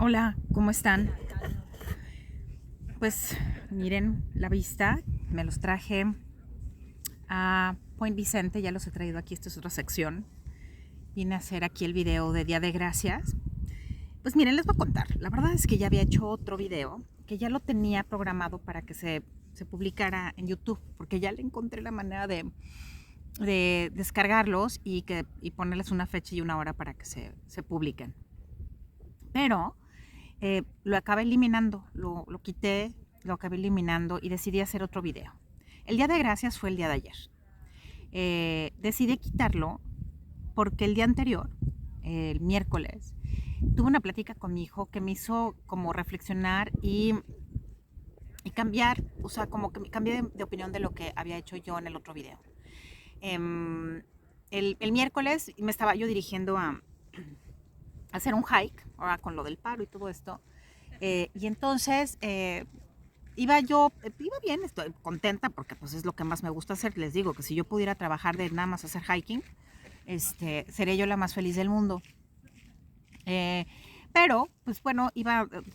Hola, ¿cómo están? Pues miren la vista, me los traje a Point Vicente, ya los he traído aquí, esta es otra sección. Vine a hacer aquí el video de Día de Gracias. Pues miren, les voy a contar. La verdad es que ya había hecho otro video, que ya lo tenía programado para que se publicara en YouTube, porque ya le encontré la manera de descargarlos y ponerles una fecha y una hora para que se publiquen. Pero lo acabé eliminando, lo quité, lo acabé eliminando y decidí hacer otro video. El Día de Gracias fue el día de ayer. Decidí quitarlo porque el día anterior, el miércoles, tuve una plática con mi hijo que me hizo como reflexionar y cambiar, o sea, como que cambié de opinión de lo que había hecho yo en el otro video. El miércoles me estaba yo dirigiendo a hacer un hike, ahora con lo del paro y todo esto. Y entonces iba bien, estoy contenta porque pues es lo que más me gusta hacer. Les digo que si yo pudiera trabajar de nada más hacer hiking, sería yo la más feliz del mundo. Eh, pero, pues bueno,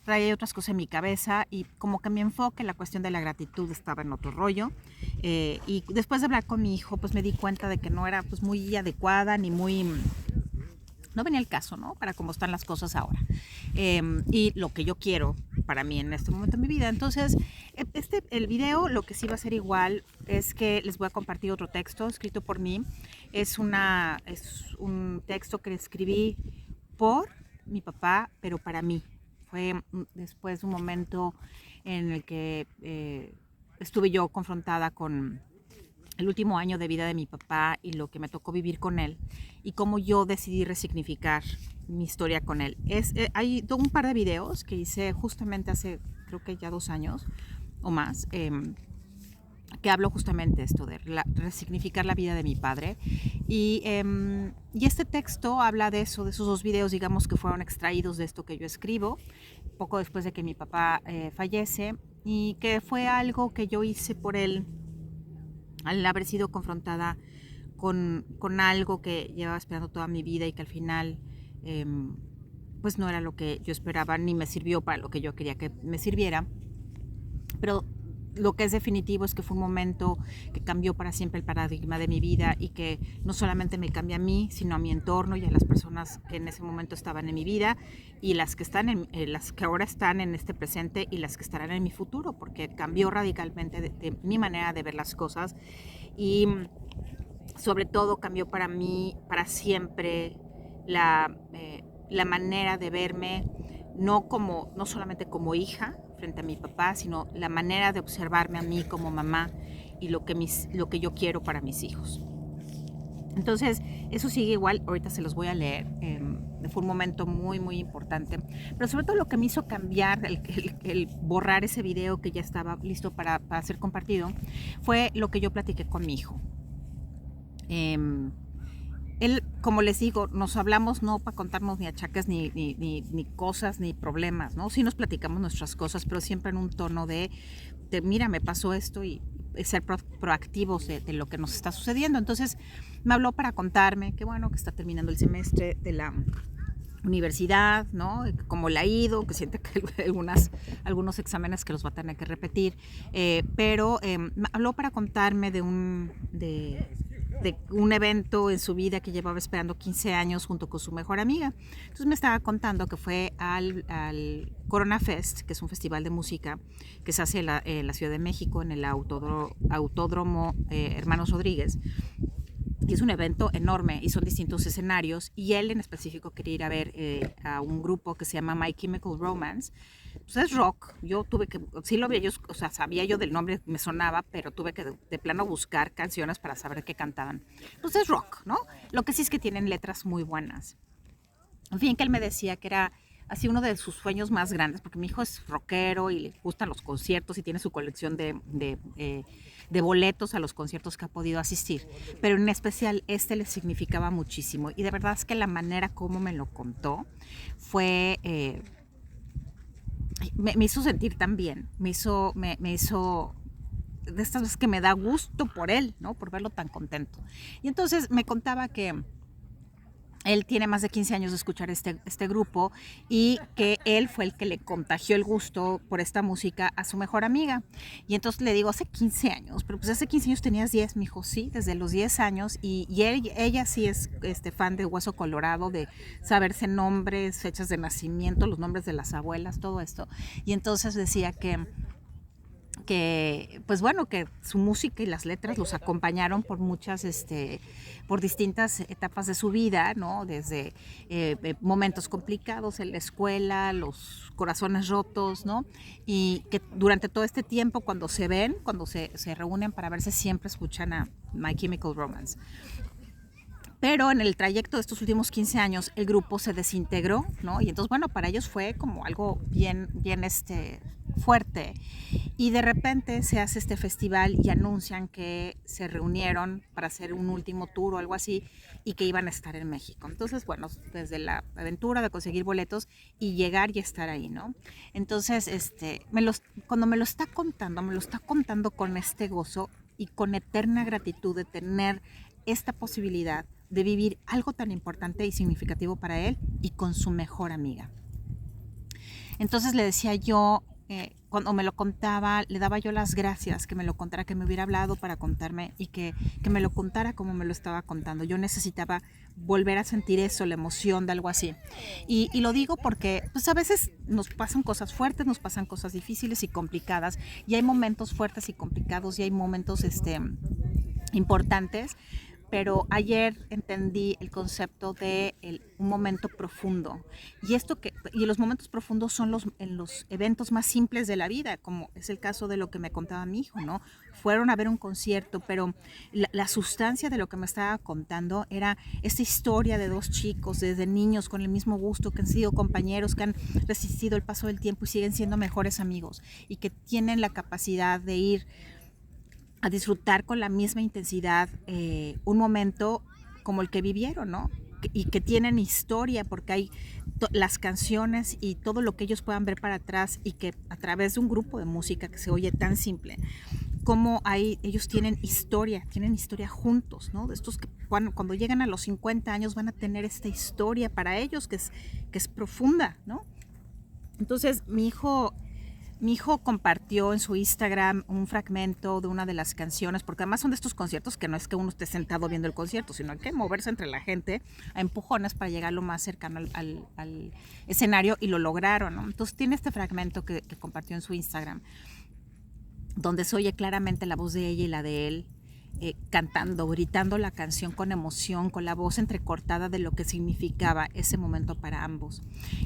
traía otras cosas en mi cabeza y como que mi enfoque, la cuestión de la gratitud estaba en otro rollo. Y después de hablar con mi hijo, pues me di cuenta de que no era pues muy adecuada ni muy no venía el caso, ¿no? Para cómo están las cosas ahora. Y lo que yo quiero para mí en este momento de mi vida. Entonces, el video lo que sí va a ser igual es que les voy a compartir otro texto escrito por mí. Es un texto que escribí por mi papá, pero para mí. Fue después de un momento en el que estuve yo confrontada con el último año de vida de mi papá y lo que me tocó vivir con él y cómo yo decidí resignificar mi historia con él. Hay un par de videos que hice justamente hace creo que ya 2 años o más, que hablo justamente esto de resignificar la vida de mi padre y este texto habla de eso, de esos dos videos, digamos, que fueron extraídos de esto que yo escribo poco después de que mi papá fallece, y que fue algo que yo hice por él al haber sido confrontada con algo que llevaba esperando toda mi vida y que al final eh, pues no era lo que yo esperaba ni me sirvió para lo que yo quería que me sirviera. Pero lo que es definitivo es que fue un momento que cambió para siempre el paradigma de mi vida y que no solamente me cambia a mí, sino a mi entorno y a las personas que en ese momento estaban en mi vida y las que las que ahora están en este presente y las que estarán en mi futuro, porque cambió radicalmente de mi manera de ver las cosas y sobre todo cambió para mí, para siempre, la manera de verme, no solamente como hija frente a mi papá, sino la manera de observarme a mí como mamá y lo que yo quiero para mis hijos. Entonces, eso sigue igual, ahorita se los voy a leer. Fue un momento muy, muy importante. Pero sobre todo lo que me hizo cambiar, el borrar ese video que ya estaba listo para ser compartido, fue lo que yo platiqué con mi hijo. Él, como les digo, nos hablamos no para contarnos ni achaques, ni cosas, ni problemas, ¿no? Sí nos platicamos nuestras cosas, pero siempre en un tono de mira, me pasó esto y ser proactivos de lo que nos está sucediendo. Entonces me habló para contarme que bueno, que está terminando el semestre de la universidad, ¿no? Cómo le ha ido, que siente que algunos exámenes que los va a tener que repetir, pero me habló para contarme de un evento en su vida que llevaba esperando 15 años junto con su mejor amiga. Entonces me estaba contando que fue al Corona Fest, que es un festival de música que se hace en la Ciudad de México, en el Autódromo Hermanos Rodríguez. Y es un evento enorme y son distintos escenarios, y él en específico quería ir a ver a un grupo que se llama My Chemical Romance. Pues es rock. Yo tuve que, sí lo había yo, o sea, sabía yo del nombre, me sonaba, pero tuve que de plano buscar canciones para saber qué cantaban. Pues es rock, ¿no? Lo que sí es que tienen letras muy buenas. En fin, que él me decía que era así uno de sus sueños más grandes, porque mi hijo es rockero y le gustan los conciertos y tiene su colección de boletos a los conciertos que ha podido asistir, pero en especial le significaba muchísimo, y de verdad es que la manera como me lo contó fue... me hizo sentir tan bien, me hizo de estas veces que me da gusto por él, ¿no? Por verlo tan contento. Y entonces me contaba que él tiene más de 15 años de escuchar este grupo y que él fue el que le contagió el gusto por esta música a su mejor amiga. Y entonces le digo, hace 15 años, pero pues hace 15 años tenías 10, me dijo, sí, desde los 10 años. Y ella sí es fan de Hueso Colorado, de saberse nombres, fechas de nacimiento, los nombres de las abuelas, todo esto. Y entonces decía que pues bueno, que su música y las letras los acompañaron por muchas, por distintas etapas de su vida, ¿no? Desde momentos complicados en la escuela, los corazones rotos, ¿no? Y que durante todo este tiempo, cuando se ven, cuando se reúnen para verse, siempre escuchan a My Chemical Romance. Pero en el trayecto de estos últimos 15 años el grupo se desintegró, ¿no? Y entonces, bueno, para ellos fue como algo bien fuerte. Y de repente se hace este festival y anuncian que se reunieron para hacer un último tour o algo así y que iban a estar en México. Entonces, bueno, desde la aventura de conseguir boletos y llegar y estar ahí, ¿no? Entonces, cuando me lo está contando con este gozo y con eterna gratitud de tener esta posibilidad de vivir algo tan importante y significativo para él y con su mejor amiga. Entonces le decía yo, cuando me lo contaba, le daba yo las gracias, que me lo contara, que me hubiera hablado para contarme y que me lo contara como me lo estaba contando. Yo necesitaba volver a sentir eso, la emoción de algo así. Y lo digo porque pues a veces nos pasan cosas fuertes, nos pasan cosas difíciles y complicadas, y hay momentos fuertes y complicados, y hay momentos importantes. Pero ayer entendí el concepto de un momento profundo. Y los momentos profundos son en los eventos más simples de la vida, como es el caso de lo que me contaba mi hijo, ¿no? Fueron a ver un concierto, pero la sustancia de lo que me estaba contando era esta historia de dos chicos desde niños con el mismo gusto, que han sido compañeros, que han resistido el paso del tiempo y siguen siendo mejores amigos, y que tienen la capacidad de ir a disfrutar con la misma intensidad un momento como el que vivieron, ¿no? Y que tienen historia, porque hay las canciones y todo lo que ellos puedan ver para atrás, y que a través de un grupo de música que se oye tan simple, como ellos tienen historia juntos, ¿no? De estos que cuando llegan a los 50 años van a tener esta historia para ellos que es profunda, ¿no? Entonces mi hijo compartió en su Instagram un fragmento de una de las canciones, porque además son de estos conciertos que no es que uno esté sentado viendo el concierto, sino hay que moverse entre la gente a empujones para llegar lo más cercano al escenario, y lo lograron, ¿no? Entonces tiene este fragmento que compartió en su Instagram, donde se oye claramente la voz de ella y la de él, cantando, gritando la canción con emoción, con la voz entrecortada de lo que significaba ese momento para ambos.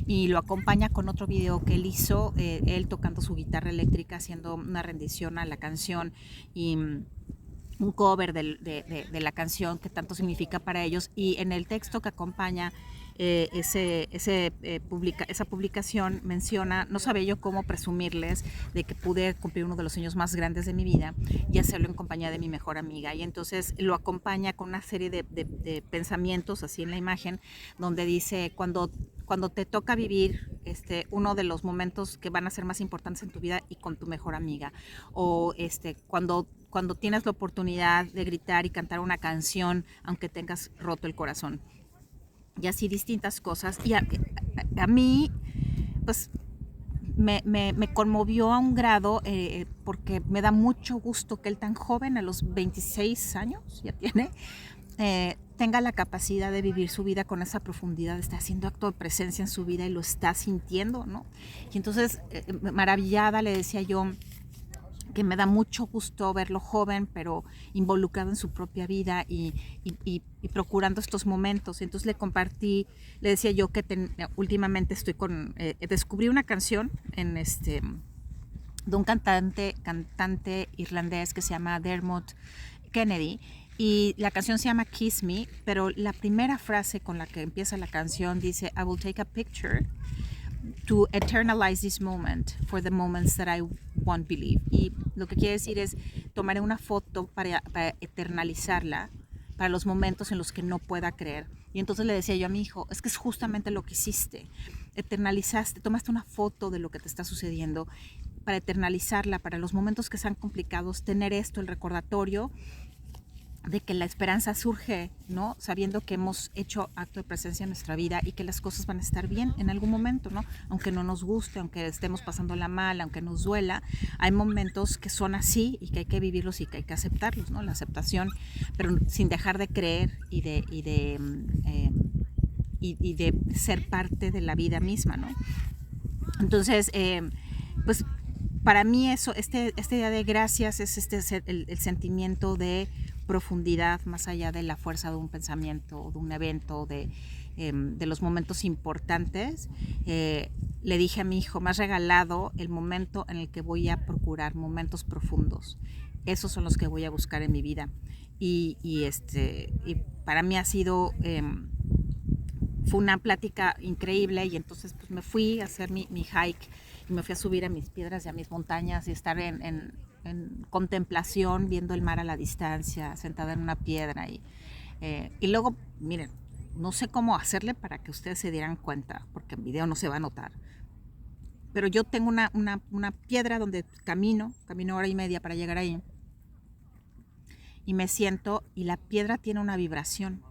Y lo acompaña con otro video que él hizo, él tocando su guitarra eléctrica, haciendo una rendición a la canción y un cover de la canción que tanto significa para ellos. Y en el texto que acompaña esa publicación menciona: no sabía yo cómo presumirles de que pude cumplir uno de los sueños más grandes de mi vida y hacerlo en compañía de mi mejor amiga. Y entonces lo acompaña con una serie de pensamientos así en la imagen, donde dice: cuando te toca vivir uno de los momentos que van a ser más importantes en tu vida y con tu mejor amiga, o cuando tienes la oportunidad de gritar y cantar una canción aunque tengas roto el corazón, y así distintas cosas. Y a mí pues me conmovió a un grado, porque me da mucho gusto que él, tan joven, a los 26 años ya tiene, tenga la capacidad de vivir su vida con esa profundidad, está haciendo acto de presencia en su vida y lo está sintiendo, ¿no? Y entonces, maravillada, le decía yo que me da mucho gusto verlo joven, pero involucrado en su propia vida y procurando estos momentos. Entonces le compartí, le decía yo que últimamente estoy descubrí una canción de un cantante irlandés que se llama Dermot Kennedy, y la canción se llama Kiss Me, pero la primera frase con la que empieza la canción dice: I will take a picture to eternalize this moment for the moments that I won't believe. Y lo que quiere decir es: tomaré una foto para eternalizarla para los momentos en los que no pueda creer. Y entonces le decía yo a mi hijo: es que es justamente lo que hiciste, eternalizaste, tomaste una foto de lo que te está sucediendo para eternalizarla para los momentos que sean complicados, tener esto, el recordatorio de que la esperanza surge, ¿no? Sabiendo que hemos hecho acto de presencia en nuestra vida y que las cosas van a estar bien en algún momento, ¿no? Aunque no nos guste, aunque estemos pasándola mal, aunque nos duela, hay momentos que son así y que hay que vivirlos y que hay que aceptarlos, ¿no? La aceptación, pero sin dejar de creer y de ser parte de la vida misma, ¿no? Entonces, pues para mí eso, este día de gracias es el sentimiento de profundidad más allá de la fuerza de un pensamiento, de un evento, de los momentos importantes. Le dije a mi hijo, me has regalado el momento en el que voy a procurar momentos profundos. Esos son los que voy a buscar en mi vida. Y para mí ha sido... fue una plática increíble y entonces pues me fui a hacer mi hike y me fui a subir a mis piedras y a mis montañas y estar en contemplación, viendo el mar a la distancia, sentada en una piedra. Y luego, miren, no sé cómo hacerle para que ustedes se dieran cuenta, porque en video no se va a notar. Pero yo tengo una piedra donde camino 1 hora y media para llegar ahí. Y me siento y la piedra tiene una vibración.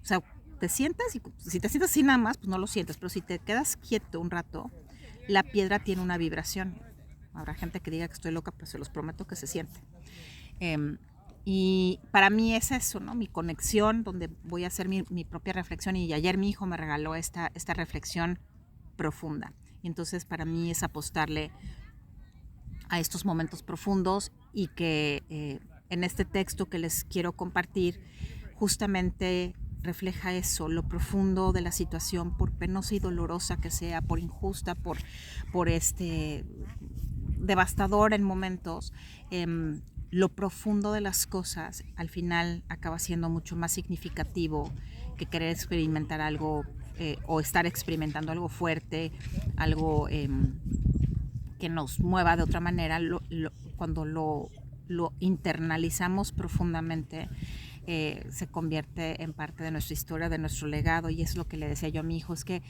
O sea, te sientas y si te sientas así nada más, pues no lo sientes, pero si te quedas quieto un rato, la piedra tiene una vibración. Habrá gente que diga que estoy loca, pero se los prometo que se siente. Y para mí es eso, ¿no? Mi conexión, donde voy a hacer mi propia reflexión. Y ayer mi hijo me regaló esta reflexión profunda. Y entonces para mí es apostarle a estos momentos profundos y que en este texto que les quiero compartir justamente refleja eso, lo profundo de la situación, por penosa y dolorosa que sea, por injusta, por devastador en momentos, lo profundo de las cosas al final acaba siendo mucho más significativo que querer experimentar algo o estar experimentando algo fuerte, algo que nos mueva de otra manera. Cuando lo internalizamos profundamente, se convierte en parte de nuestra historia, de nuestro legado, y es lo que le decía yo a mi hijo, es que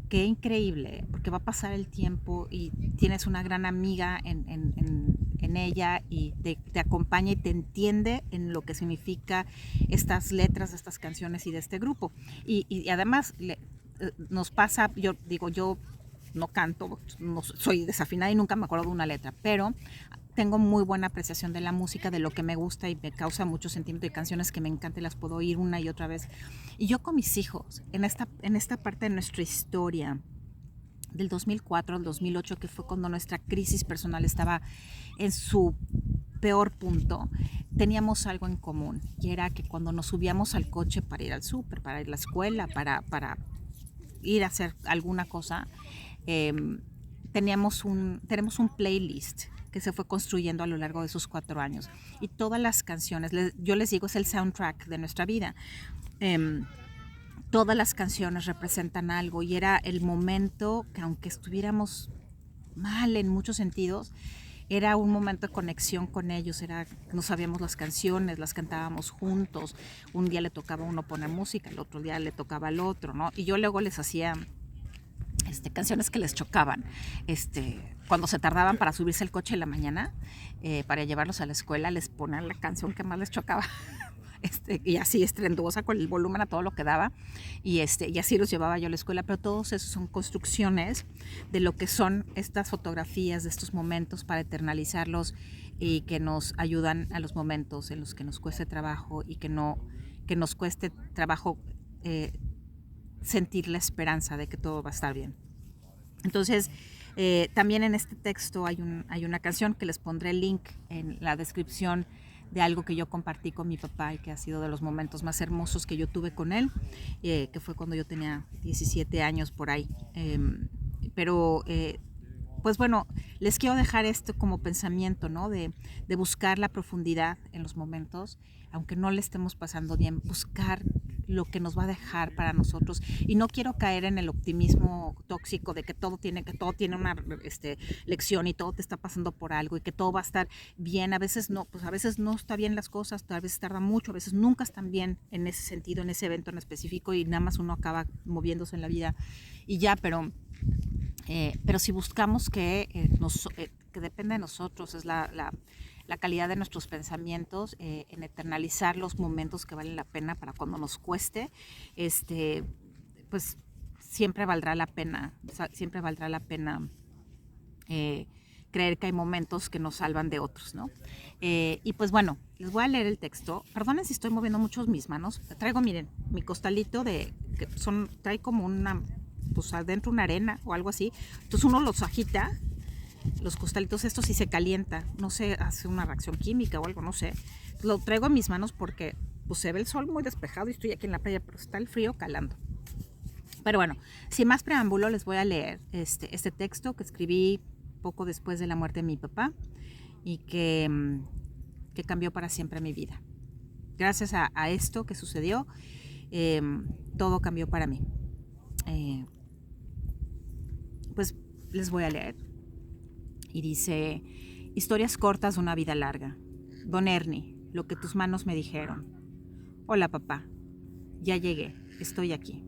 qué increíble, porque va a pasar el tiempo y tienes una gran amiga en ella y te acompaña y te entiende en lo que significa estas letras de estas canciones y de este grupo. Y además nos pasa, yo digo, yo no canto, no soy desafinada y nunca me acuerdo de una letra, pero tengo muy buena apreciación de la música, de lo que me gusta y me causa mucho sentimiento. Hay canciones que me encantan y las puedo oír una y otra vez. Y yo con mis hijos, en esta parte de nuestra historia, del 2004 al 2008, que fue cuando nuestra crisis personal estaba en su peor punto, teníamos algo en común, y era que cuando nos subíamos al coche para ir al súper, para ir a la escuela, para ir a hacer alguna cosa, tenemos un playlist que se fue construyendo a lo largo de esos 4 años. Y todas las canciones, yo les digo, es el soundtrack de nuestra vida. Todas las canciones representan algo y era el momento que, aunque estuviéramos mal en muchos sentidos, era un momento de conexión con ellos. No sabíamos las canciones, las cantábamos juntos. Un día le tocaba a uno poner música, el otro día le tocaba al otro, ¿no? Y yo luego les hacía canciones que les chocaban, cuando se tardaban para subirse al coche en la mañana, para llevarlos a la escuela, les ponían la canción que más les chocaba, y así estrenduosa, con el volumen a todo lo que daba, y así los llevaba yo a la escuela. Pero todos esos son construcciones de lo que son estas fotografías de estos momentos para eternalizarlos, y que nos ayudan a los momentos en los que nos cueste trabajo y que nos cueste trabajo sentir la esperanza de que todo va a estar bien. Entonces, también en este texto hay una canción que les pondré el link en la descripción, de algo que yo compartí con mi papá y que ha sido de los momentos más hermosos que yo tuve con él, que fue cuando yo tenía 17 años por ahí. Pero pues bueno, les quiero dejar esto como pensamiento, ¿no? De buscar la profundidad en los momentos, aunque no le estemos pasando bien, buscar lo que nos va a dejar para nosotros. Y no quiero caer en el optimismo tóxico de que todo tiene una lección y todo te está pasando por algo y que todo va a estar bien. A veces no, pues a veces no está bien las cosas, a veces tarda mucho, a veces nunca están bien en ese sentido, en ese evento en específico, y nada más uno acaba moviéndose en la vida y ya. Pero si buscamos que depende de nosotros, es la calidad de nuestros pensamientos, en eternalizar los momentos que valen la pena para cuando nos cueste, pues siempre valdrá la pena, creer que hay momentos que nos salvan de otros, ¿no? Y pues bueno, les voy a leer el texto. Perdonen si estoy moviendo mucho mis manos. Traigo, miren, mi costalito trae como pues adentro una arena o algo así. Entonces uno los agita, los costalitos estos, y se calienta. No sé, hace una reacción química o algo, no sé. Lo traigo en mis manos porque pues se ve el sol muy despejado y estoy aquí en la playa, pero está el frío calando. Pero bueno, sin más preámbulo, les voy a leer este texto que escribí poco después de la muerte de mi papá y que cambió para siempre mi vida. Gracias a esto que sucedió, todo cambió para mí. Pues les voy a leer. Y dice: historias cortas de una vida larga. Don Ernie, lo que tus manos me dijeron. Hola papá, ya llegué, estoy aquí.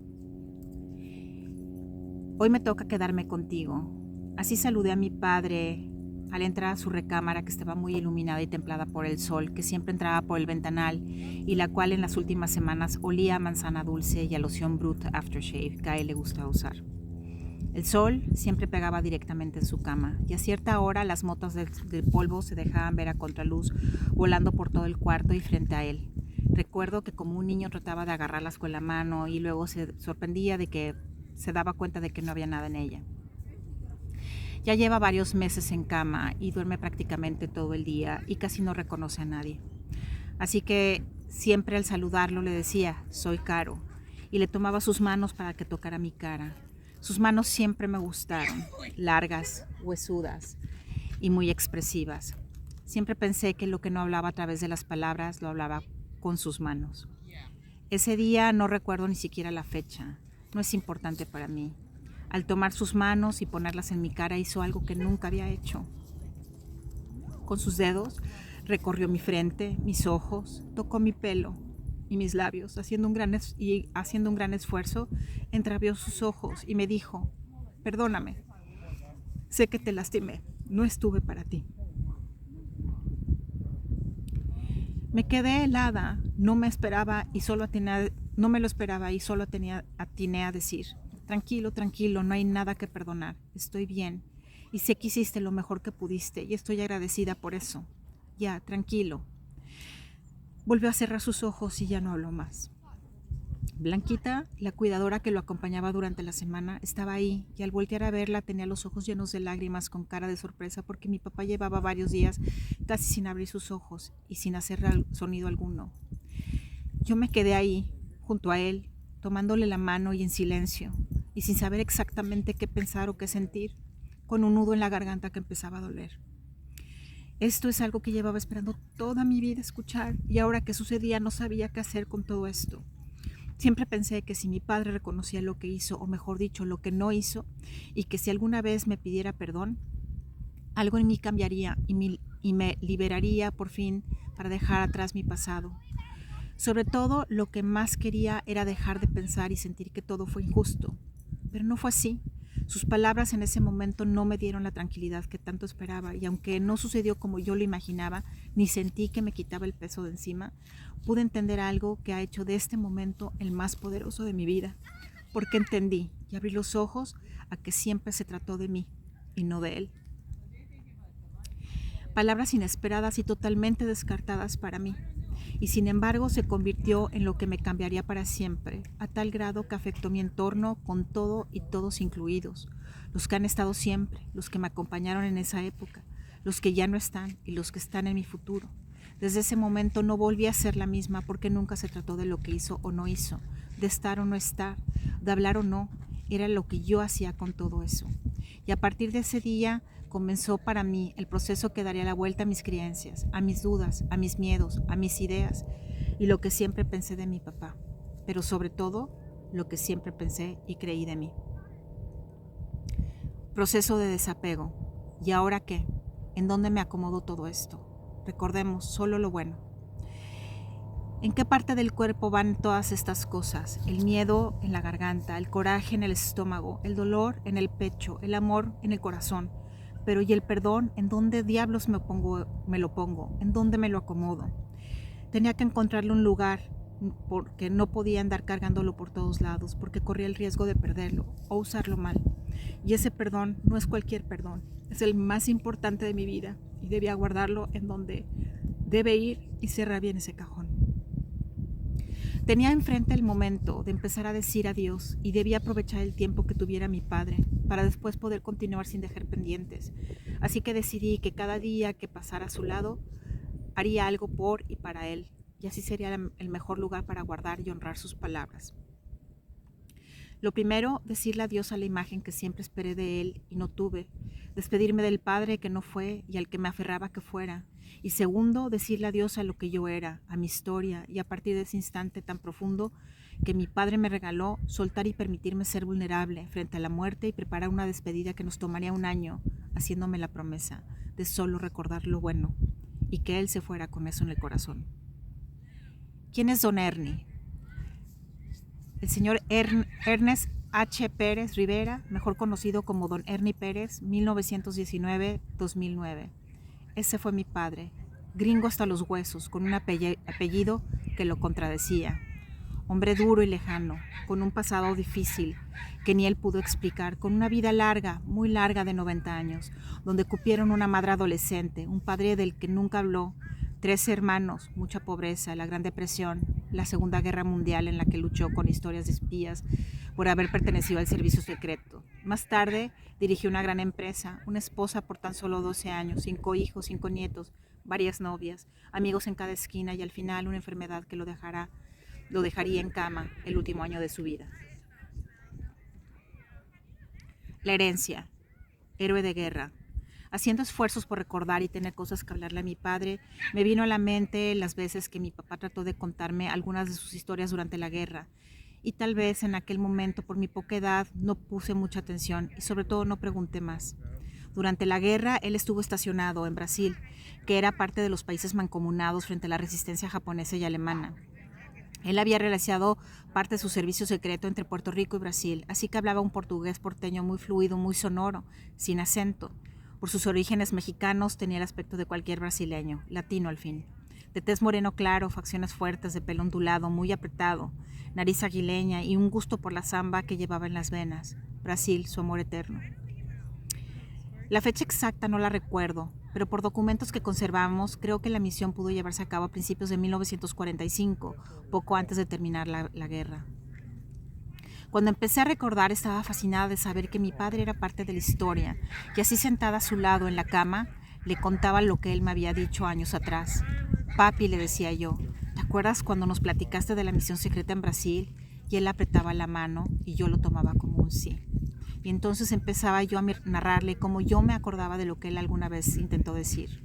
Hoy me toca quedarme contigo. Así saludé a mi padre al entrar a su recámara, que estaba muy iluminada y templada por el sol, que siempre entraba por el ventanal y la cual en las últimas semanas olía a manzana dulce y a loción Brut aftershave que a él le gusta usar. El sol siempre pegaba directamente en su cama y a cierta hora las motas del polvo se dejaban ver a contraluz volando por todo el cuarto y frente a él. Recuerdo que como un niño trataba de agarrarlas con la mano y luego se sorprendía de que se daba cuenta de que no había nada en ella. Ya lleva varios meses en cama y duerme prácticamente todo el día y casi no reconoce a nadie. Así que siempre al saludarlo le decía: soy Caro, y le tomaba sus manos para que tocara mi cara. Sus manos siempre me gustaron, largas, huesudas y muy expresivas. Siempre pensé que lo que no hablaba a través de las palabras lo hablaba con sus manos. Ese día no recuerdo ni siquiera la fecha, no es importante para mí. Al tomar sus manos y ponerlas en mi cara hizo algo que nunca había hecho. Con sus dedos recorrió mi frente, mis ojos, tocó mi pelo y mis labios, haciendo un gran esfuerzo, entreabrió sus ojos y me dijo: perdóname, sé que te lastimé, no estuve para ti. Me quedé helada, no me lo esperaba y solo atiné a decir: tranquilo, tranquilo, no hay nada que perdonar, estoy bien y sé que hiciste lo mejor que pudiste y estoy agradecida por eso. Ya, tranquilo. Volvió a cerrar sus ojos y ya no habló más. Blanquita, la cuidadora que lo acompañaba durante la semana, estaba ahí y al voltear a verla tenía los ojos llenos de lágrimas, con cara de sorpresa porque mi papá llevaba varios días casi sin abrir sus ojos y sin hacer sonido alguno. Yo me quedé ahí, junto a él, tomándole la mano y en silencio, y sin saber exactamente qué pensar o qué sentir, con un nudo en la garganta que empezaba a doler. Esto es algo que llevaba esperando toda mi vida escuchar, y ahora que sucedía no sabía qué hacer con todo esto. Siempre pensé que si mi padre reconocía lo que hizo, o mejor dicho, lo que no hizo, y que si alguna vez me pidiera perdón, algo en mí cambiaría y me liberaría por fin para dejar atrás mi pasado. Sobre todo, lo que más quería era dejar de pensar y sentir que todo fue injusto. Pero no fue así. Sus palabras en ese momento no me dieron la tranquilidad que tanto esperaba, y aunque no sucedió como yo lo imaginaba, ni sentí que me quitaba el peso de encima, pude entender algo que ha hecho de este momento el más poderoso de mi vida, porque entendí y abrí los ojos a que siempre se trató de mí y no de él. Palabras inesperadas y totalmente descartadas para mí, y sin embargo se convirtió en lo que me cambiaría para siempre, a tal grado que afectó mi entorno con todo y todos incluidos, los que han estado siempre, los que me acompañaron en esa época, los que ya no están y los que están en mi futuro. Desde ese momento no volví a ser la misma, porque nunca se trató de lo que hizo o no hizo, de estar o no estar, de hablar o no, era lo que yo hacía con todo eso. Y a partir de ese día comenzó para mí el proceso que daría la vuelta a mis creencias, a mis dudas, a mis miedos, a mis ideas y lo que siempre pensé de mi papá, pero sobre todo lo que siempre pensé y creí de mí. Proceso de desapego. ¿Y ahora qué? ¿En dónde me acomodo todo esto? Recordemos solo lo bueno. ¿En qué parte del cuerpo van todas estas cosas? El miedo en la garganta, el coraje en el estómago, el dolor en el pecho, el amor en el corazón. Pero ¿y el perdón? ¿En dónde diablos me lo pongo? ¿En dónde me lo acomodo? Tenía que encontrarle un lugar porque no podía andar cargándolo por todos lados, porque corría el riesgo de perderlo o usarlo mal. Y ese perdón no es cualquier perdón, es el más importante de mi vida y debía guardarlo en donde debe ir y cerrar bien ese cajón. Tenía enfrente el momento de empezar a decir adiós y debía aprovechar el tiempo que tuviera mi padre para después poder continuar sin dejar pendientes. Así que decidí que cada día que pasara a su lado haría algo por y para él, y así sería el mejor lugar para guardar y honrar sus palabras. Lo primero, decirle adiós a la imagen que siempre esperé de él y no tuve, despedirme del padre que no fue y al que me aferraba que fuera. Y segundo, decirle adiós a lo que yo era, a mi historia, y a partir de ese instante tan profundo que mi padre me regaló, soltar y permitirme ser vulnerable frente a la muerte y preparar una despedida que nos tomaría un año, haciéndome la promesa de solo recordar lo bueno y que él se fuera con eso en el corazón. ¿Quién es don Ernie? El señor Ernest H. Pérez Rivera, mejor conocido como don Ernie Pérez, 1919-2009. Ese fue mi padre, gringo hasta los huesos, con un apellido que lo contradecía. Hombre duro y lejano, con un pasado difícil que ni él pudo explicar, con una vida larga, muy larga de 90 años, donde cupieron una madre adolescente, un padre del que nunca habló, 13 hermanos, mucha pobreza, la Gran Depresión, la Segunda Guerra Mundial en la que luchó con historias de espías por haber pertenecido al servicio secreto. Más tarde dirigió una gran empresa, una esposa por tan solo 12 años, 5 hijos, 5 nietos, varias novias, amigos en cada esquina y al final una enfermedad que lo dejaría en cama el último año de su vida. La herencia, héroe de guerra. Haciendo esfuerzos por recordar y tener cosas que hablarle a mi padre, me vino a la mente las veces que mi papá trató de contarme algunas de sus historias durante la guerra. Y tal vez en aquel momento, por mi poca edad, no puse mucha atención y sobre todo no pregunté más. Durante la guerra, él estuvo estacionado en Brasil, que era parte de los países mancomunados frente a la resistencia japonesa y alemana. Él había realizado parte de su servicio secreto entre Puerto Rico y Brasil, así que hablaba un portugués porteño muy fluido, muy sonoro, sin acento. Por sus orígenes mexicanos tenía el aspecto de cualquier brasileño, latino al fin. De tez moreno claro, facciones fuertes, de pelo ondulado, muy apretado, nariz aguileña y un gusto por la samba que llevaba en las venas. Brasil, su amor eterno. La fecha exacta no la recuerdo, pero por documentos que conservamos, creo que la misión pudo llevarse a cabo a principios de 1945, poco antes de terminar la guerra. Cuando empecé a recordar, estaba fascinada de saber que mi padre era parte de la historia, y así sentada a su lado en la cama, le contaba lo que él me había dicho años atrás. Papi, le decía yo, ¿te acuerdas cuando nos platicaste de la misión secreta en Brasil? Y él apretaba la mano y yo lo tomaba como un sí. Y entonces empezaba yo a narrarle cómo yo me acordaba de lo que él alguna vez intentó decir.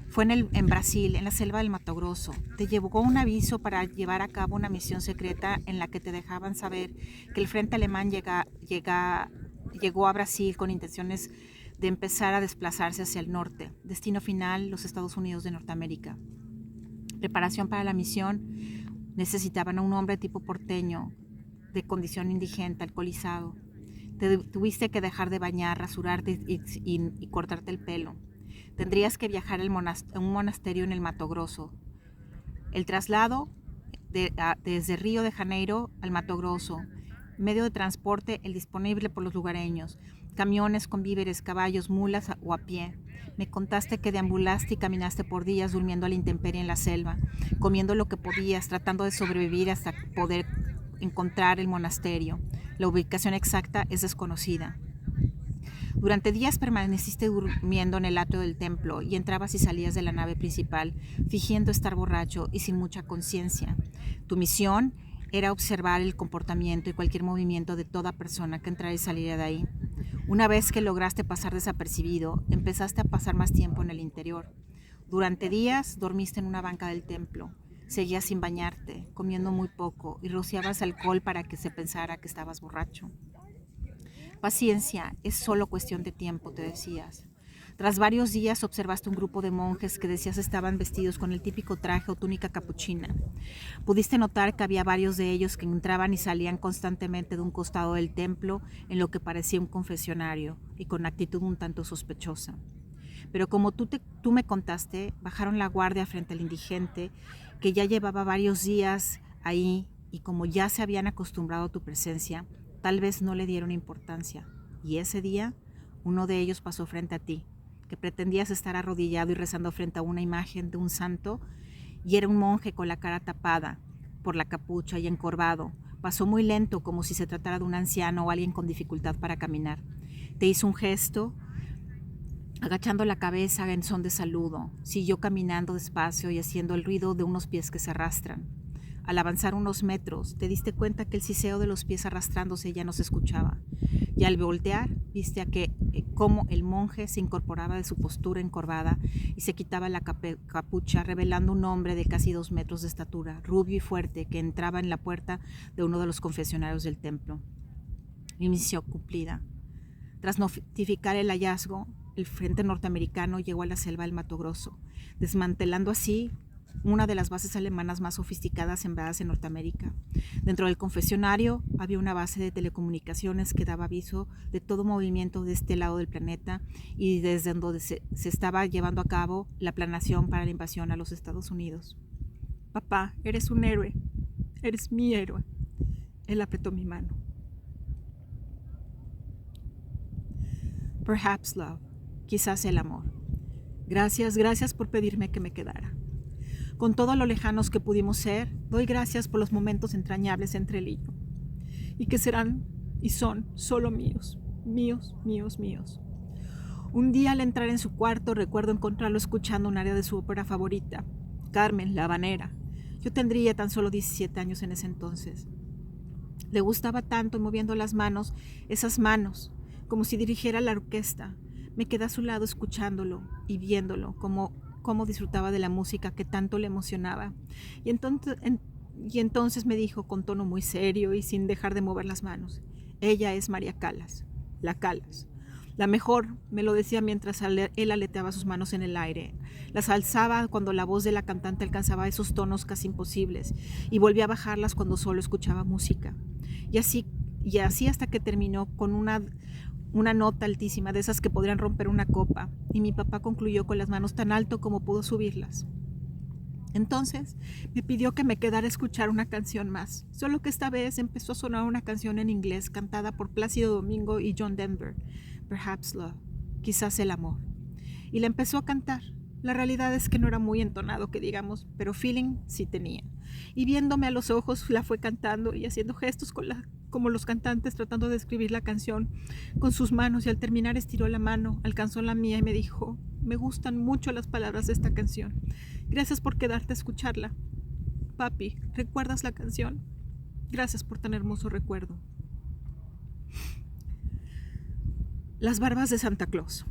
Fue en Brasil, en la selva del Mato Grosso. Te llegó un aviso para llevar a cabo una misión secreta en la que te dejaban saber que el frente alemán llegó a Brasil con intenciones de empezar a desplazarse hacia el norte. Destino final, los Estados Unidos de Norteamérica. Preparación para la misión. Necesitaban a un hombre tipo porteño, de condición indigente, alcoholizado. Te tuviste que dejar de bañar, rasurarte y cortarte el pelo. Tendrías que viajar a un monasterio en el Mato Grosso. El traslado desde Río de Janeiro al Mato Grosso. Medio de transporte, el disponible por los lugareños. Camiones con víveres, caballos, mulas o a pie. Me contaste que deambulaste y caminaste por días durmiendo a la intemperie en la selva, comiendo lo que podías, tratando de sobrevivir hasta poder encontrar el monasterio. La ubicación exacta es desconocida. Durante días permaneciste durmiendo en el atrio del templo y entrabas y salías de la nave principal, fingiendo estar borracho y sin mucha conciencia. Tu misión era observar el comportamiento y cualquier movimiento de toda persona que entrara y saliera de ahí. Una vez que lograste pasar desapercibido, empezaste a pasar más tiempo en el interior. Durante días dormiste en una banca del templo. Seguías sin bañarte, comiendo muy poco y rociabas alcohol para que se pensara que estabas borracho. Paciencia, es solo cuestión de tiempo, te decías. Tras varios días observaste un grupo de monjes que decías estaban vestidos con el típico traje o túnica capuchina. Pudiste notar que había varios de ellos que entraban y salían constantemente de un costado del templo en lo que parecía un confesionario y con actitud un tanto sospechosa. Pero como tú me contaste, bajaron la guardia frente al indigente que ya llevaba varios días ahí y como ya se habían acostumbrado a tu presencia, tal vez no le dieron importancia. Y ese día, uno de ellos pasó frente a ti, que pretendías estar arrodillado y rezando frente a una imagen de un santo, y era un monje con la cara tapada por la capucha y encorvado. Pasó muy lento, como si se tratara de un anciano o alguien con dificultad para caminar. Te hizo un gesto, agachando la cabeza en son de saludo. Siguió caminando despacio y haciendo el ruido de unos pies que se arrastran. Al avanzar unos metros, te diste cuenta que el siseo de los pies arrastrándose ya no se escuchaba. Y al voltear, viste cómo el monje se incorporaba de su postura encorvada y se quitaba la capucha, revelando un hombre de casi 2 metros de estatura, rubio y fuerte, que entraba en la puerta de uno de los confesionarios del templo. Misión cumplida. Tras notificar el hallazgo, el frente norteamericano llegó a la selva del Mato Grosso, desmantelando así una de las bases alemanas más sofisticadas sembradas en Norteamérica. Dentro del confesionario había una base de telecomunicaciones que daba aviso de todo movimiento de este lado del planeta y desde donde se estaba llevando a cabo la planeación para la invasión a los Estados Unidos. Papá, eres un héroe. Eres mi héroe. Él apretó mi mano. Perhaps love. Quizás el amor. Gracias por pedirme que me quedara. Con todo lo lejanos que pudimos ser, doy gracias por los momentos entrañables entre él y yo, y que serán y son solo míos. Un día al entrar en su cuarto recuerdo encontrarlo escuchando un área de su ópera favorita, Carmen, la habanera. Yo tendría tan solo 17 años en ese entonces. Le gustaba tanto y moviendo las manos, esas manos, como si dirigiera la orquesta. Me quedé a su lado escuchándolo y viéndolo, cómo disfrutaba de la música que tanto le emocionaba. Y entonces me dijo con tono muy serio y sin dejar de mover las manos: ella es María Callas, la Callas. La mejor, me lo decía mientras él aleteaba sus manos en el aire. Las alzaba cuando la voz de la cantante alcanzaba esos tonos casi imposibles y volvía a bajarlas cuando solo escuchaba música. Y así hasta que terminó con una nota altísima, de esas que podrían romper una copa, y mi papá concluyó con las manos tan alto como pudo subirlas. Entonces me pidió que me quedara a escuchar una canción más, solo que esta vez empezó a sonar una canción en inglés cantada por Plácido Domingo y John Denver, Perhaps Love, quizás el amor. Y la empezó a cantar. La realidad es que no era muy entonado, que digamos, pero feeling sí tenía. Y viéndome a los ojos la fue cantando y haciendo gestos como los cantantes, tratando de escribir la canción con sus manos, y al terminar estiró la mano, alcanzó la mía y me dijo: me gustan mucho las palabras de esta canción. Gracias por quedarte a escucharla. Papi, ¿recuerdas la canción? Gracias por tan hermoso recuerdo. Las barbas de Santa Claus.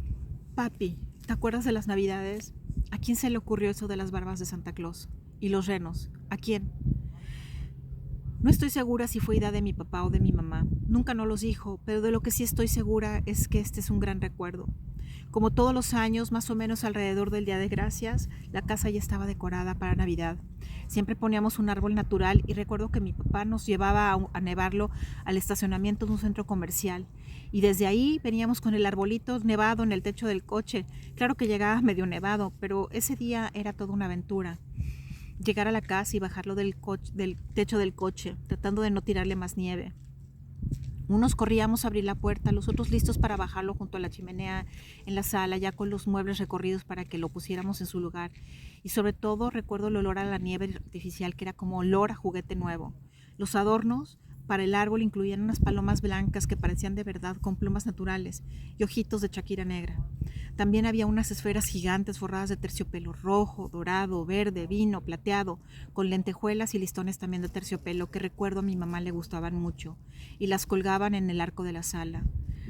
Papi, ¿te acuerdas de las Navidades? ¿A quién se le ocurrió eso de las barbas de Santa Claus? ¿Y los renos? ¿A quién? No estoy segura si fue idea de mi papá o de mi mamá. Nunca nos los dijo, pero de lo que sí estoy segura es que este es un gran recuerdo. Como todos los años, más o menos alrededor del Día de Gracias, la casa ya estaba decorada para Navidad. Siempre poníamos un árbol natural y recuerdo que mi papá nos llevaba a nevarlo al estacionamiento de un centro comercial. Y desde ahí veníamos con el arbolito nevado en el techo del coche. Claro que llegaba medio nevado, pero ese día era toda una aventura. Llegar a la casa y bajarlo del techo del coche, tratando de no tirarle más nieve. Unos corríamos a abrir la puerta, los otros listos para bajarlo junto a la chimenea en la sala, ya con los muebles recorridos para que lo pusiéramos en su lugar. Y sobre todo recuerdo el olor a la nieve artificial, que era como olor a juguete nuevo. Los adornos para el árbol incluían unas palomas blancas que parecían de verdad, con plumas naturales y ojitos de Shakira negra. También había unas esferas gigantes forradas de terciopelo rojo, dorado, verde, vino, plateado, con lentejuelas y listones también de terciopelo, que recuerdo a mi mamá le gustaban mucho, y las colgaban en el arco de la sala.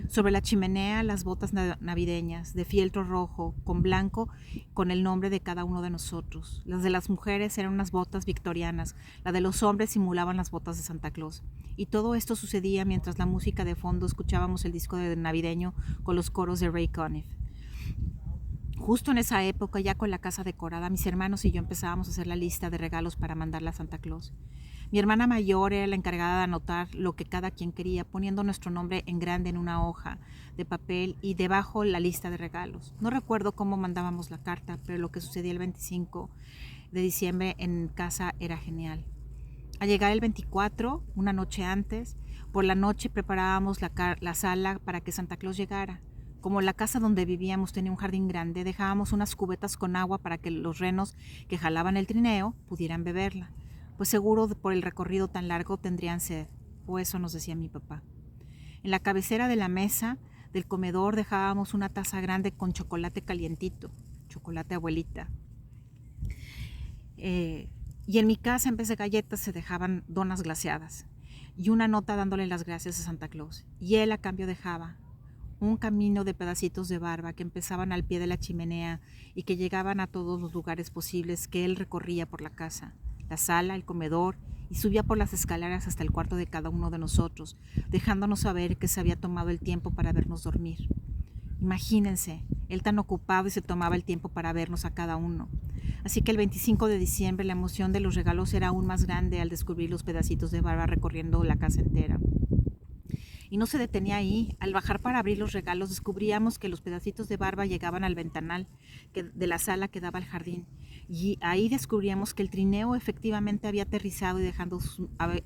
Sobre la chimenea, las botas navideñas, de fieltro rojo, con blanco, con el nombre de cada uno de nosotros. Las de las mujeres eran unas botas victorianas, la de los hombres simulaban las botas de Santa Claus. Y todo esto sucedía mientras la música de fondo escuchábamos el disco navideño con los coros de Ray Conniff. Justo en esa época, ya con la casa decorada, mis hermanos y yo empezábamos a hacer la lista de regalos para mandarle a Santa Claus. Mi hermana mayor era la encargada de anotar lo que cada quien quería, poniendo nuestro nombre en grande en una hoja de papel y debajo la lista de regalos. No recuerdo cómo mandábamos la carta, pero lo que sucedía el 25 de diciembre en casa era genial. Al llegar el 24, una noche antes, por la noche preparábamos la sala para que Santa Claus llegara. Como la casa donde vivíamos tenía un jardín grande, dejábamos unas cubetas con agua para que los renos que jalaban el trineo pudieran beberla, pues seguro por el recorrido tan largo tendrían sed, o eso nos decía mi papá. En la cabecera de la mesa del comedor dejábamos una taza grande con chocolate calientito, chocolate abuelita. Y en mi casa, en vez de galletas, se dejaban donas glaseadas y una nota dándole las gracias a Santa Claus. Y él a cambio dejaba un camino de pedacitos de barba que empezaban al pie de la chimenea y que llegaban a todos los lugares posibles que él recorría por la casa, la sala, el comedor, y subía por las escaleras hasta el cuarto de cada uno de nosotros, dejándonos saber que se había tomado el tiempo para vernos dormir. Imagínense, él tan ocupado y se tomaba el tiempo para vernos a cada uno. Así que el 25 de diciembre la emoción de los regalos era aún más grande al descubrir los pedacitos de barba recorriendo la casa entera. Y no se detenía ahí. Al bajar para abrir los regalos descubríamos que los pedacitos de barba llegaban al ventanal de la sala que daba al jardín. Y ahí descubríamos que el trineo efectivamente había aterrizado y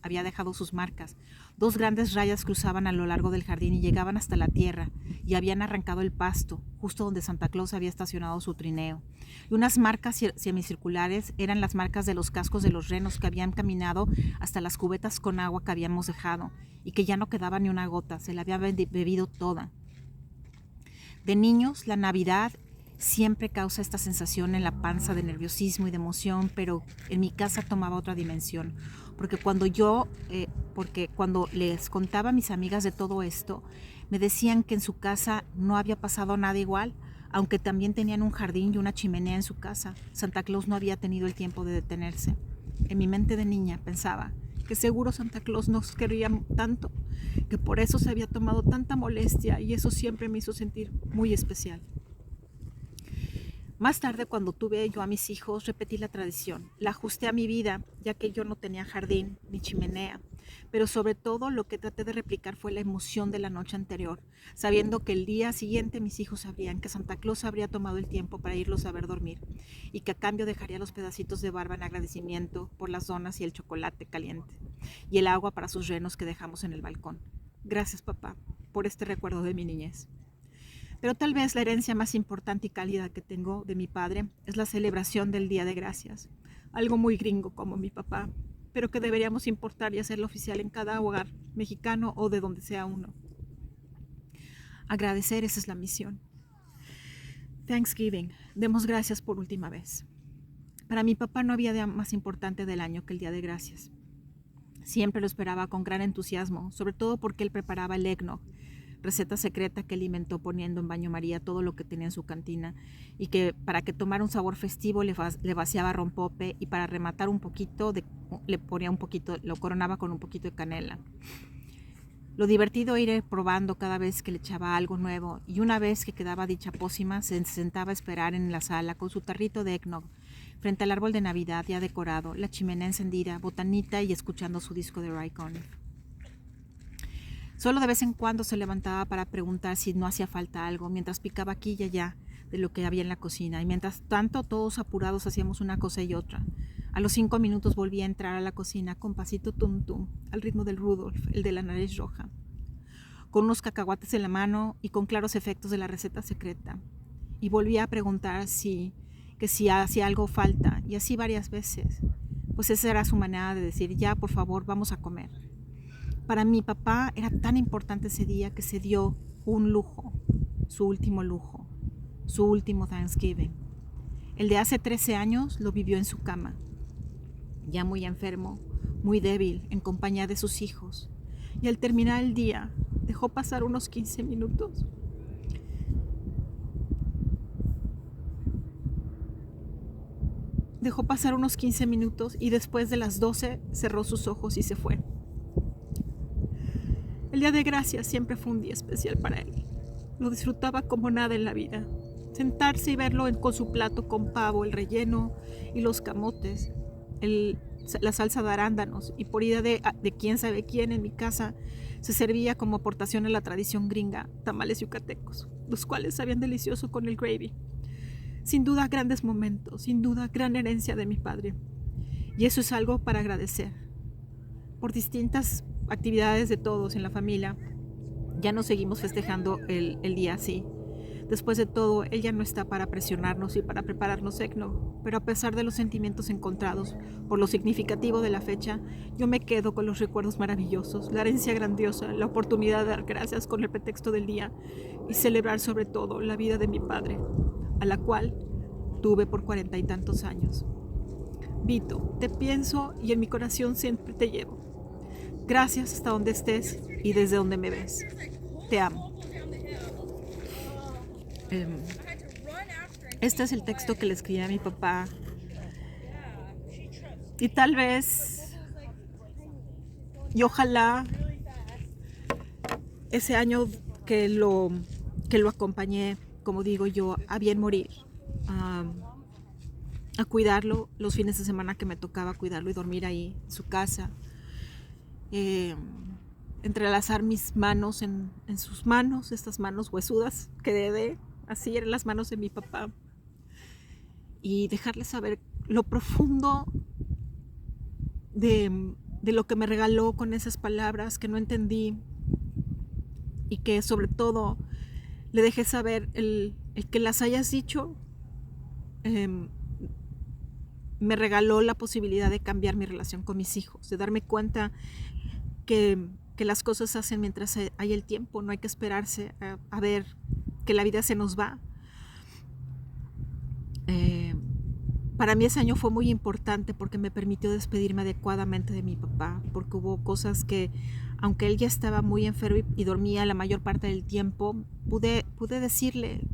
había dejado sus marcas. 2 grandes rayas cruzaban a lo largo del jardín y llegaban hasta la tierra y habían arrancado el pasto, justo donde Santa Claus había estacionado su trineo. Y unas marcas semicirculares eran las marcas de los cascos de los renos que habían caminado hasta las cubetas con agua que habíamos dejado y que ya no quedaba ni una gota, se la había bebido toda. De niños, la Navidad siempre causa esta sensación en la panza de nerviosismo y de emoción, pero en mi casa tomaba otra dimensión, porque cuando les contaba a mis amigas de todo esto, me decían que en su casa no había pasado nada igual, aunque también tenían un jardín y una chimenea en su casa. Santa Claus no había tenido el tiempo de detenerse. En mi mente de niña pensaba que seguro Santa Claus nos quería tanto, que por eso se había tomado tanta molestia, y eso siempre me hizo sentir muy especial. Más tarde, cuando tuve yo a mis hijos, repetí la tradición. La ajusté a mi vida, ya que yo no tenía jardín ni chimenea. Pero sobre todo lo que traté de replicar fue la emoción de la noche anterior, sabiendo que el día siguiente mis hijos sabrían que Santa Claus habría tomado el tiempo para irlos a ver dormir y que a cambio dejaría los pedacitos de barba en agradecimiento por las donas y el chocolate caliente y el agua para sus renos que dejamos en el balcón. Gracias, papá, por este recuerdo de mi niñez. Pero tal vez la herencia más importante y cálida que tengo de mi padre es la celebración del Día de Gracias, algo muy gringo como mi papá, pero que deberíamos importar y hacerlo oficial en cada hogar mexicano o de donde sea uno. Agradecer, esa es la misión. Thanksgiving, demos gracias por última vez. Para mi papá no había día más importante del año que el Día de Gracias. Siempre lo esperaba con gran entusiasmo, sobre todo porque él preparaba el eggnog, receta secreta que él inventó poniendo en baño María todo lo que tenía en su cantina, y que para que tomara un sabor festivo le vaciaba rompope, y para rematar un poquito le ponía lo coronaba con un poquito de canela. Lo divertido era ir probando cada vez que le echaba algo nuevo, y una vez que quedaba dicha pócima se sentaba a esperar en la sala con su tarrito de eggnog frente al árbol de Navidad ya decorado, la chimenea encendida, botanita y escuchando su disco de Ray Conniff. Solo de vez en cuando se levantaba para preguntar si no hacía falta algo, mientras picaba aquí y allá de lo que había en la cocina, y mientras tanto todos apurados hacíamos una cosa y otra. A los 5 minutos volvía a entrar a la cocina con pasito tum tum, al ritmo del Rudolf, el de la nariz roja, con unos cacahuates en la mano y con claros efectos de la receta secreta. Y volvía a preguntar si hacía algo falta, y así varias veces, pues esa era su manera de decir: ya, por favor, vamos a comer. Para mi papá era tan importante ese día que se dio un lujo, su último Thanksgiving. El de hace 13 años lo vivió en su cama, ya muy enfermo, muy débil, en compañía de sus hijos. Y al terminar el día, dejó pasar unos 15 minutos. Y después de las 12 cerró sus ojos y se fue. El Día de Gracias siempre fue un día especial para él. Lo disfrutaba como nada en la vida. sentarse y verlo con su plato con pavo, el relleno y los camotes, la salsa de arándanos, y por idea de quién sabe quién, en mi casa se servía como aportación a la tradición gringa tamales yucatecos, los cuales sabían delicioso con el gravy. Sin duda grandes momentos, sin duda gran herencia de mi padre, y eso es algo para agradecer. Por distintas actividades de todos en la familia, ya no seguimos festejando el día así. Después de todo, él ya no está para presionarnos y para prepararnos ECNO, pero a pesar de los sentimientos encontrados por lo significativo de la fecha, yo me quedo con los recuerdos maravillosos, la herencia grandiosa, la oportunidad de dar gracias con el pretexto del día y celebrar sobre todo la vida de mi padre, a la cual tuve por 40 y tantos años. Vito, te pienso y en mi corazón siempre te llevo. Gracias hasta donde estés y desde donde me ves. Te amo. Este es el texto que le escribí a mi papá. Y tal vez, y ojalá, ese año que lo acompañé, como digo yo, a bien morir, a cuidarlo los fines de semana que me tocaba cuidarlo y dormir ahí en su casa, entrelazar mis manos en sus manos, estas manos huesudas que heredé, así eran las manos de mi papá, y dejarle saber lo profundo de lo que me regaló con esas palabras que no entendí, y que sobre todo le dejé saber el que las hayas dicho. Me regaló la posibilidad de cambiar mi relación con mis hijos, de darme cuenta que las cosas se hacen mientras hay el tiempo, no hay que esperarse a ver que la vida se nos va. Para mí ese año fue muy importante porque me permitió despedirme adecuadamente de mi papá, porque hubo cosas que, aunque él ya estaba muy enfermo y dormía la mayor parte del tiempo, pude decirle,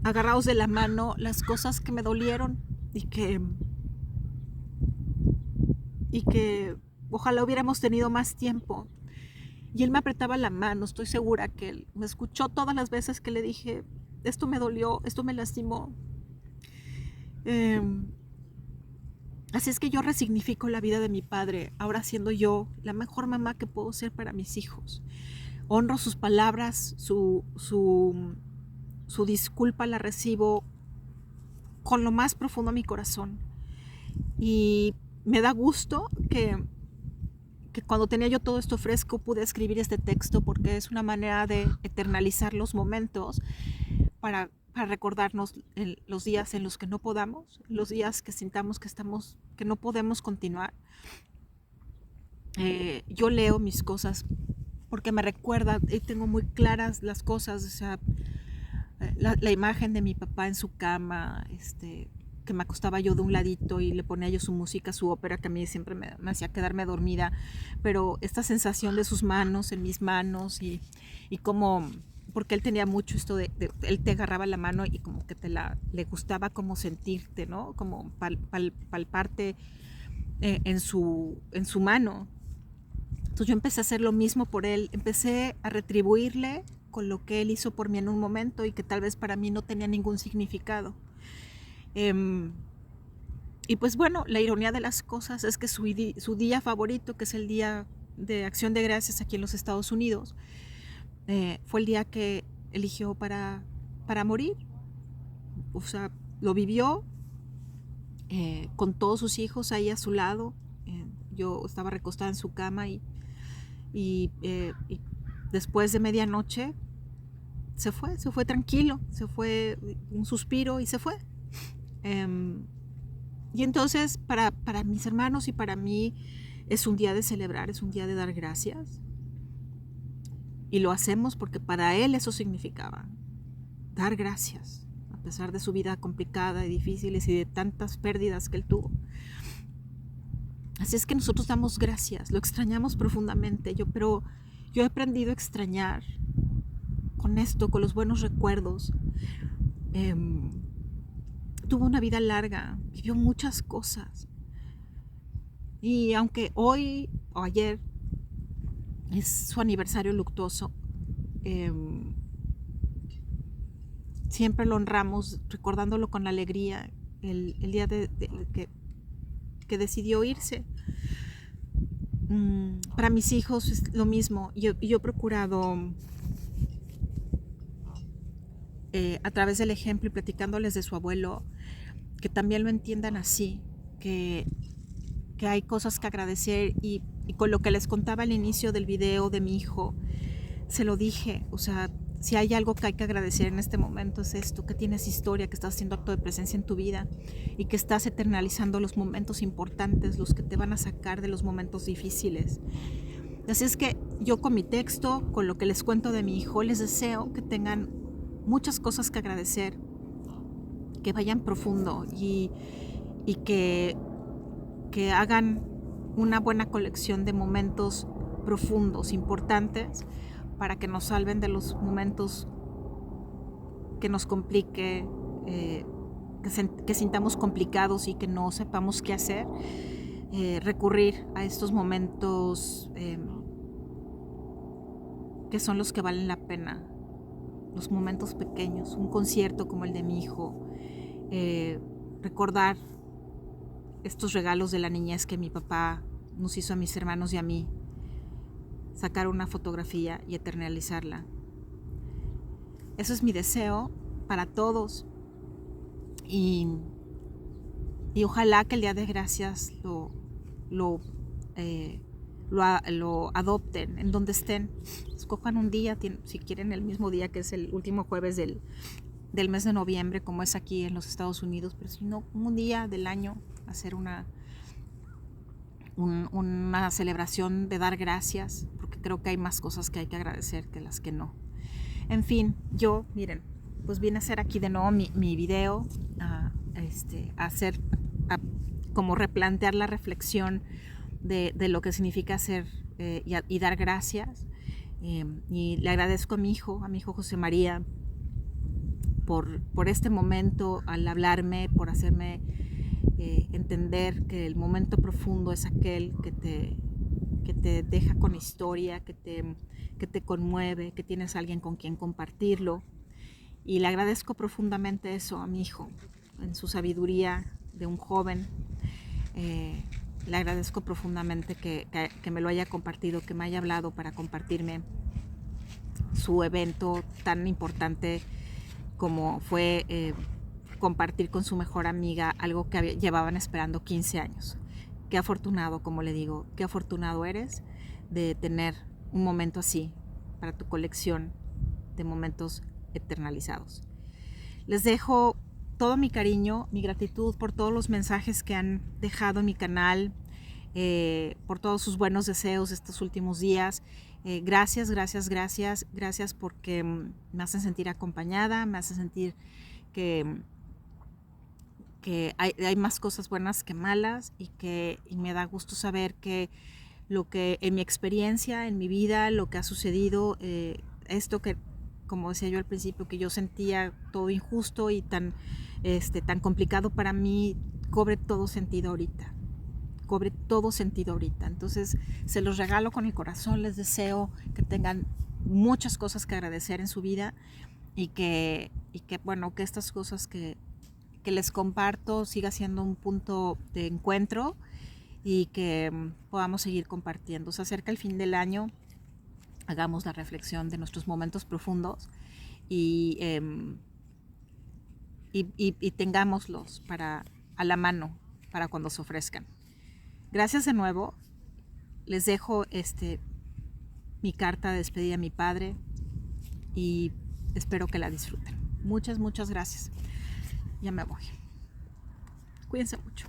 agarrados de la mano, las cosas que me dolieron y que ojalá hubiéramos tenido más tiempo. Y él me apretaba la mano, estoy segura que él me escuchó todas las veces que le dije, esto me dolió, esto me lastimó. Así es que yo resignifico la vida de mi padre, ahora siendo yo la mejor mamá que puedo ser para mis hijos. Honro sus palabras, su disculpa la recibo con lo más profundo de mi corazón. Y me da gusto que cuando tenía yo todo esto fresco pude escribir este texto, porque es una manera de eternalizar los momentos para recordarnos los días en los que no podamos, los días que sintamos que no podemos continuar. Yo leo mis cosas porque me recuerda, tengo muy claras las cosas, o sea, la imagen de mi papá en su cama, que me acostaba yo de un ladito y le ponía yo su música, su ópera, que a mí siempre me hacía quedarme dormida, pero esta sensación de sus manos en mis manos y como, porque él tenía mucho esto él te agarraba la mano y como que le gustaba como sentirte, ¿no? Como palparte en su mano. Entonces yo empecé a hacer lo mismo por él, empecé a retribuirle con lo que él hizo por mí en un momento y que tal vez para mí no tenía ningún significado. Y pues bueno, la ironía de las cosas es que su día favorito, que es el Día de Acción de Gracias aquí en los Estados Unidos, fue el día que eligió para morir. O sea, lo vivió con todos sus hijos ahí a su lado. Yo estaba recostada en su cama y después de medianoche se fue tranquilo, se fue un suspiro y se fue. Y entonces para mis hermanos y para mí es un día de celebrar, es un día de dar gracias. Y lo hacemos porque para él eso significaba dar gracias, a pesar de su vida complicada y difíciles y de tantas pérdidas que él tuvo. Así es que nosotros damos gracias, lo extrañamos profundamente, pero yo he aprendido a extrañar con esto, con los buenos recuerdos. Tuvo una vida larga, vivió muchas cosas. Y aunque hoy o ayer es su aniversario luctuoso, siempre lo honramos recordándolo con alegría el día que decidió irse. Para mis hijos es lo mismo. Yo he procurado a través del ejemplo y platicándoles de su abuelo, que también lo entiendan así, que hay cosas que agradecer y con lo que les contaba al inicio del video de mi hijo, se lo dije, o sea, si hay algo que hay que agradecer en este momento es esto, que tienes historia, que estás haciendo acto de presencia en tu vida y que estás eternalizando los momentos importantes, los que te van a sacar de los momentos difíciles. Así es que yo con mi texto, con lo que les cuento de mi hijo, les deseo que tengan muchas cosas que agradecer, que vayan profundo y que hagan una buena colección de momentos profundos, importantes, para que nos salven de los momentos que nos complique, que sintamos complicados y que no sepamos qué hacer. Recurrir a estos momentos que son los que valen la pena, los momentos pequeños, un concierto como el de mi hijo, recordar estos regalos de la niñez que mi papá nos hizo a mis hermanos y a mí, sacar una fotografía y eternalizarla. Eso es mi deseo para todos y ojalá que el Día de Gracias lo adopten en donde estén. Escojan un día, si quieren el mismo día que es el último jueves del mes de noviembre, como es aquí en los Estados Unidos, pero si no, un día del año, hacer una celebración de dar gracias, porque creo que hay más cosas que hay que agradecer que las que no. En fin, yo, miren, pues vine a hacer aquí de nuevo mi video, a como replantear la reflexión de lo que significa hacer y dar gracias. Y le agradezco a mi hijo José María, por este momento, al hablarme, por hacerme entender que el momento profundo es aquel que te deja con historia, que te conmueve, que tienes a alguien con quien compartirlo. Y le agradezco profundamente eso a mi hijo, en su sabiduría de un joven. Le agradezco profundamente que me lo haya compartido, que me haya hablado para compartirme su evento tan importante como fue compartir con su mejor amiga algo que llevaban esperando 15 años. Qué afortunado, como le digo, qué afortunado eres de tener un momento así para tu colección de momentos eternalizados. Les dejo todo mi cariño, mi gratitud por todos los mensajes que han dejado en mi canal, por todos sus buenos deseos estos últimos días. Gracias porque me hacen sentir acompañada, me hacen sentir que hay más cosas buenas que malas y me da gusto saber que lo que en mi experiencia, en mi vida, lo que ha sucedido, esto que, como decía yo al principio, que yo sentía todo injusto y tan complicado para mí, cobre todo sentido ahorita. Entonces se los regalo con el corazón, les deseo que tengan muchas cosas que agradecer en su vida y que estas cosas que les comparto siga siendo un punto de encuentro y que podamos seguir compartiendo. Se acerca el fin del año, hagamos la reflexión de nuestros momentos profundos y tengámoslos a la mano para cuando se ofrezcan. Gracias de nuevo. Les dejo mi carta de despedida a mi padre y espero que la disfruten. Muchas gracias. Ya me voy. Cuídense mucho.